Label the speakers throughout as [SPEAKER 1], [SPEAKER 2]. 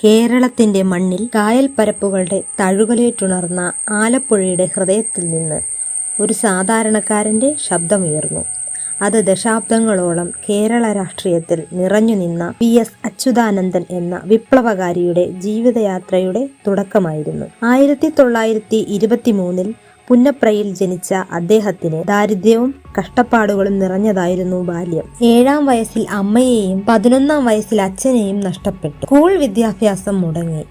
[SPEAKER 1] കേരളത്തിന്റെ മണ്ണിൽ കായൽ പരപ്പുകളുടെ തഴുകലേറ്റുണർന്ന ആലപ്പുഴയുടെ ഹൃദയത്തിൽ നിന്ന് ഒരു സാധാരണക്കാരന്റെ ശബ്ദമുയർന്നു. അത് ദശാബ്ദങ്ങളോളം കേരള രാഷ്ട്രീയത്തിൽ നിറഞ്ഞു നിന്ന വി.എസ്. അച്യുതാനന്ദൻ എന്ന വിപ്ലവകാരിയുടെ ജീവിതയാത്രയുടെ തുടക്കമായിരുന്നു. 1923 പുന്നപ്രയിൽ ജനിച്ച അദ്ദേഹത്തിന് ദാരിദ്ര്യവും കഷ്ടപ്പാടുകളും നിറഞ്ഞതായിരുന്നു ബാല്യം. 7-ാം വയസ്സിൽ അമ്മയെയും 11-ാം വയസ്സിൽ അച്ഛനെയും നഷ്ടപ്പെട്ടു. സ്കൂൾ വിദ്യാഭ്യാസം മുടങ്ങി.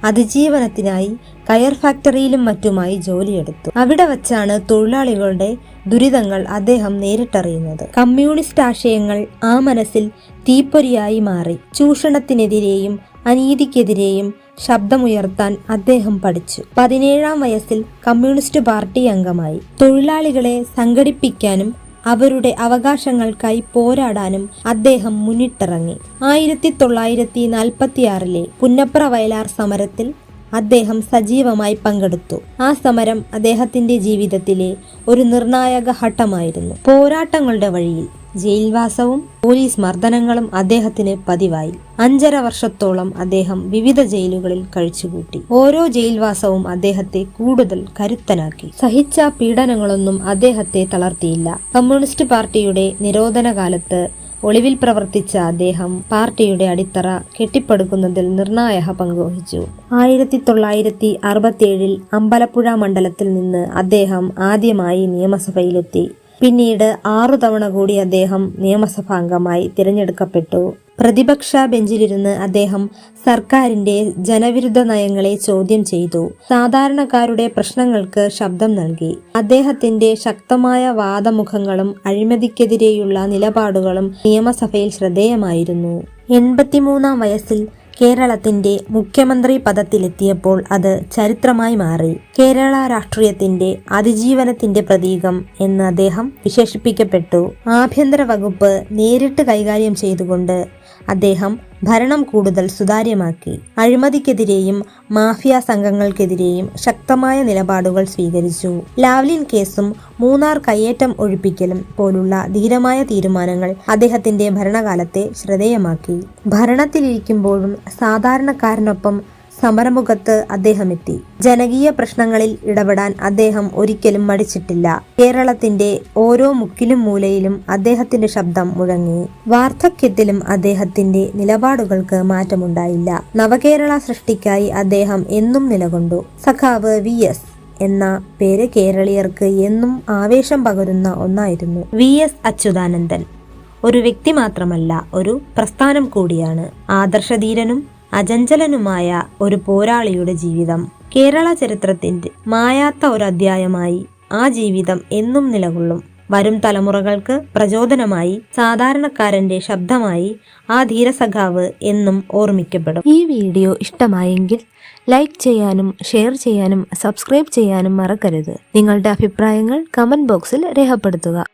[SPEAKER 1] അതിജീവനത്തിനായി കയർ ഫാക്ടറിയിലും മറ്റുമായി ജോലിയെടുത്തു. അവിടെ വച്ചാണ് തൊഴിലാളികളുടെ ദുരിതങ്ങൾ അദ്ദേഹം നേരിട്ടറിയുന്നത്. കമ്മ്യൂണിസ്റ്റ് ആശയങ്ങൾ ആ മനസ്സിൽ തീപ്പൊരിയായി മാറി. ചൂഷണത്തിനെതിരെയും അനീതിക്കെതിരെയും ശബ്ദമുയർത്താൻ അദ്ദേഹം പഠിച്ചു. 17-ാം വയസ്സിൽ കമ്മ്യൂണിസ്റ്റ് പാർട്ടി അംഗമായി. തൊഴിലാളികളെ സംഘടിപ്പിക്കാനും അവരുടെ അവകാശങ്ങൾക്കായി പോരാടാനും അദ്ദേഹം മുന്നിട്ടിറങ്ങി. 1946 പുന്നപ്ര വയലാർ സമരത്തിൽ അദ്ദേഹം സജീവമായി പങ്കെടുത്തു. ആ സമരം അദ്ദേഹത്തിന്റെ ജീവിതത്തിലെ ഒരു നിർണായക ഘട്ടമായിരുന്നു. പോരാട്ടങ്ങളുടെ വഴിയിൽ ജയിൽവാസവും പോലീസ് മർദ്ദനങ്ങളും അദ്ദേഹത്തിന് പതിവായി. 5.5 വർഷത്തോളം അദ്ദേഹം വിവിധ ജയിലുകളിൽ കഴിച്ചുകൂട്ടി. ഓരോ ജയിൽവാസവും അദ്ദേഹത്തെ കൂടുതൽ കരുത്തനാക്കി. സഹിച്ച പീഡനങ്ങളൊന്നും അദ്ദേഹത്തെ തളർത്തിയില്ല. കമ്മ്യൂണിസ്റ്റ് പാർട്ടിയുടെ നിരോധന കാലത്ത് ഒളിവിൽ പ്രവർത്തിച്ച അദ്ദേഹം പാർട്ടിയുടെ അടിത്തറ കെട്ടിപ്പടുക്കുന്നതിൽ നിർണായക പങ്കുവഹിച്ചു. 1967 അമ്പലപ്പുഴ മണ്ഡലത്തിൽ നിന്ന് അദ്ദേഹം ആദ്യമായി നിയമസഭയിലെത്തി. പിന്നീട് 6 തവണ കൂടി അദ്ദേഹം നിയമസഭാംഗമായി തിരഞ്ഞെടുക്കപ്പെട്ടു. പ്രതിപക്ഷ ബെഞ്ചിലിരുന്ന് അദ്ദേഹം സർക്കാരിന്റെ ജനവിരുദ്ധ നയങ്ങളെ ചോദ്യം ചെയ്തു. സാധാരണക്കാരുടെ പ്രശ്നങ്ങൾക്ക് ശബ്ദം നൽകി. അദ്ദേഹത്തിന്റെ ശക്തമായ വാദമുഖങ്ങളും അഴിമതിക്കെതിരെയുള്ള നിലപാടുകളും നിയമസഭയിൽ ശ്രദ്ധേയമായിരുന്നു. 83-ാം വയസ്സിൽ കേരളത്തിന്റെ മുഖ്യമന്ത്രി പദത്തിലെത്തിയപ്പോൾ അത് ചരിത്രമായി മാറി. കേരള രാഷ്ട്രീയത്തിന്റെ അതിജീവനത്തിന്റെ പ്രതീകം എന്ന് അദ്ദേഹം വിശേഷിപ്പിക്കപ്പെട്ടു. ആഭ്യന്തര വകുപ്പ് നേരിട്ട് കൈകാര്യം ചെയ്തുകൊണ്ട് അദ്ദേഹം ഭരണം കൂടുതൽ സുതാര്യമാക്കി. അഴിമതിക്കെതിരെയും മാഫിയ സംഘങ്ങൾക്കെതിരെയും ശക്തമായ നിലപാടുകൾ സ്വീകരിച്ചു. ലാവ്ലിൻ കേസും മൂന്നാർ കയ്യേറ്റം ഒഴിപ്പിക്കലും പോലുള്ള ധീരമായ തീരുമാനങ്ങൾ അദ്ദേഹത്തിന്റെ ഭരണകാലത്തെ ശ്രദ്ധേയമാക്കി. ഭരണത്തിലിരിക്കുമ്പോഴും സാധാരണക്കാരനൊപ്പം സമരമുഖത്ത് അദ്ദേഹം എത്തി. ജനകീയ പ്രശ്നങ്ങളിൽ ഇടപെടാൻ അദ്ദേഹം ഒരിക്കലും മടിച്ചിട്ടില്ല. കേരളത്തിന്റെ ഓരോ മുക്കിലും മൂലയിലും അദ്ദേഹത്തിന്റെ ശബ്ദം മുഴങ്ങി. വാർദ്ധക്യത്തിലും അദ്ദേഹത്തിന്റെ നിലപാടുകൾക്ക് മാറ്റമുണ്ടായില്ല. നവകേരള സൃഷ്ടിക്കായി അദ്ദേഹം എന്നും നിലകൊണ്ടു. സഖാവ് വി.എസ്. എന്ന പേര് കേരളീയർക്ക് എന്നും ആവേശം പകരുന്ന ഒന്നായിരുന്നു. വി.എസ്. അച്യുതാനന്ദൻ ഒരു വ്യക്തി മാത്രമല്ല, ഒരു പ്രസ്ഥാനം കൂടിയാണ്. ആദർശധീരനും അചഞ്ചലനുമായ ഒരു പോരാളിയുടെ ജീവിതം കേരള ചരിത്രത്തിന്റെ മായാത്ത ഒരു അധ്യായമായി ആ ജീവിതം എന്നും നിലകൊള്ളും. വരും തലമുറകൾക്ക് പ്രചോദനമായി, സാധാരണക്കാരന്റെ ശബ്ദമായി ആ ധീരസഖാവ് എന്നും ഓർമ്മിക്കപ്പെടും. ഈ വീഡിയോ ഇഷ്ടമായെങ്കിൽ ലൈക്ക് ചെയ്യാനും ഷെയർ ചെയ്യാനും സബ്സ്ക്രൈബ് ചെയ്യാനും മറക്കരുത്. നിങ്ങളുടെ അഭിപ്രായങ്ങൾ കമന്റ് ബോക്സിൽ രേഖപ്പെടുത്തുക.